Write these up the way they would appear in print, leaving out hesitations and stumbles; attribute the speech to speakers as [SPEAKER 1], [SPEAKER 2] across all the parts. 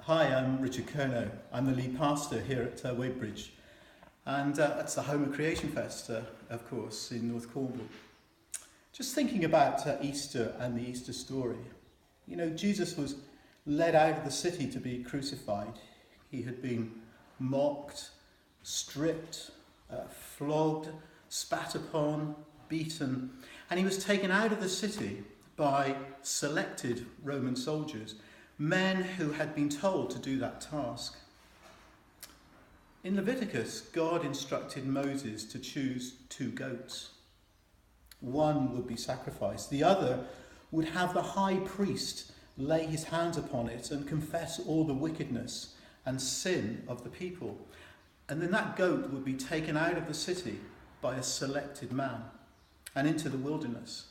[SPEAKER 1] Hi, I'm Richard Curnow. I'm the lead pastor here at Wadebridge, and that's the home of Creation Fest, of course, in North Cornwall. Just thinking about Easter and the Easter story. You know, Jesus was led out of the city to be crucified. He had been mocked, stripped, flogged, spat upon, beaten, and he was taken out of the city by selected Roman soldiers, men who had been told to do that task. In Leviticus, God instructed Moses to choose 2 goats. One would be sacrificed. The other would have the high priest lay his hands upon it and confess all the wickedness and sin of the people. And then that goat would be taken out of the city by a selected man and into the wilderness.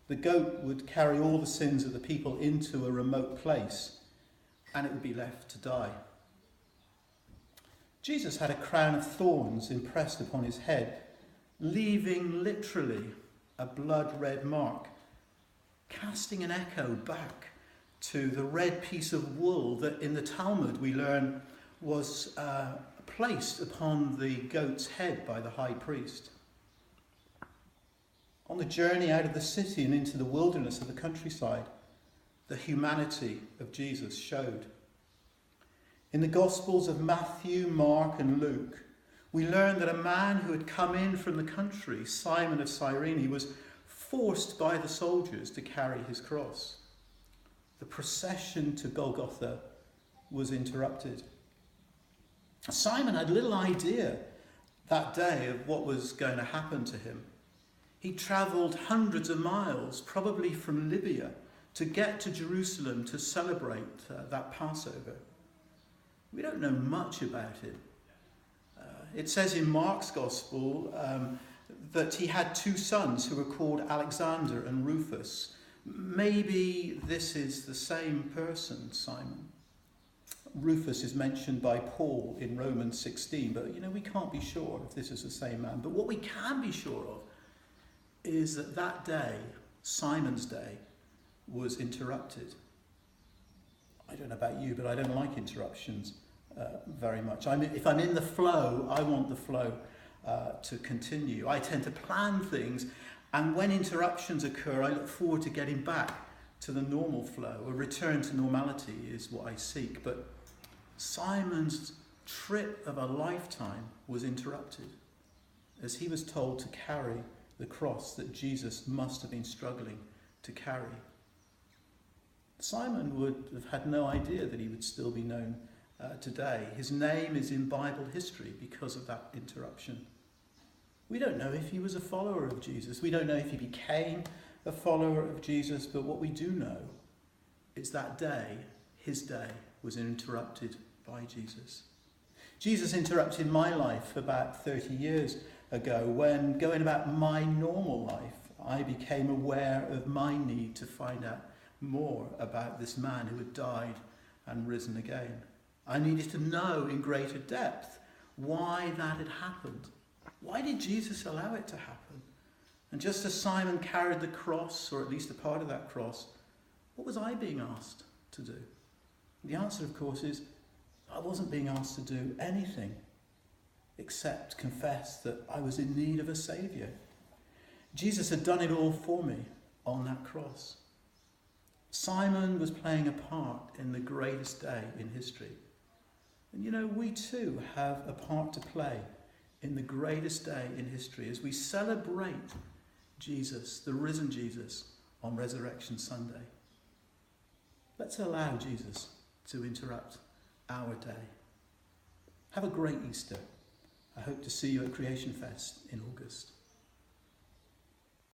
[SPEAKER 1] The goat would carry all the sins of the people into a remote place, and it would be left to die. Jesus had a crown of thorns impressed upon his head, leaving literally a blood-red mark, casting an echo back to the red piece of wool that in the Talmud we learn was placed upon the goat's head by the high priest. On the journey out of the city and into the wilderness of the countryside, the humanity of Jesus showed. In the Gospels of Matthew, Mark and Luke, we learn that a man who had come in from the country, Simon of Cyrene, was forced by the soldiers to carry his cross. The procession to Golgotha was interrupted. Simon had little idea that day of what was going to happen to him. He travelled hundreds of miles, probably from Libya, to get to Jerusalem to celebrate that Passover. We don't know much about him. It says in Mark's Gospel that he had 2 sons who were called Alexander and Rufus. Maybe this is the same person, Simon. Rufus is mentioned by Paul in Romans 16, but we can't be sure if this is the same man. But what we can be sure of is that day, Simon's day, was interrupted. I don't know about you, but I don't like interruptions very much. If I'm in the flow, I want the flow to continue. I tend to plan things, and when interruptions occur, I look forward to getting back to the normal flow. A return to normality is what I seek. But Simon's trip of a lifetime was interrupted as he was told to carry the cross that Jesus must have been struggling to carry. Simon would have had no idea that he would still be known today. His name is in Bible history because of that interruption. We don't know if he was a follower of Jesus. We don't know if he became a follower of Jesus, but what we do know is that day, his day, was interrupted by Jesus. Jesus interrupted my life about 30 years ago when, going about my normal life, I became aware of my need to find out more about this man who had died and risen again. I needed to know in greater depth why that had happened. Why did Jesus allow it to happen? And just as Simon carried the cross, or at least a part of that cross, what was I being asked to do? The answer, of course, is I wasn't being asked to do anything except confess that I was in need of a saviour. Jesus had done it all for me on that cross. Simon was playing a part in the greatest day in history. And we too have a part to play in the greatest day in history as we celebrate Jesus, the risen Jesus, on Resurrection Sunday. Let's allow Jesus to interrupt our day. Have a great Easter. I hope to see you at Creation Fest in August.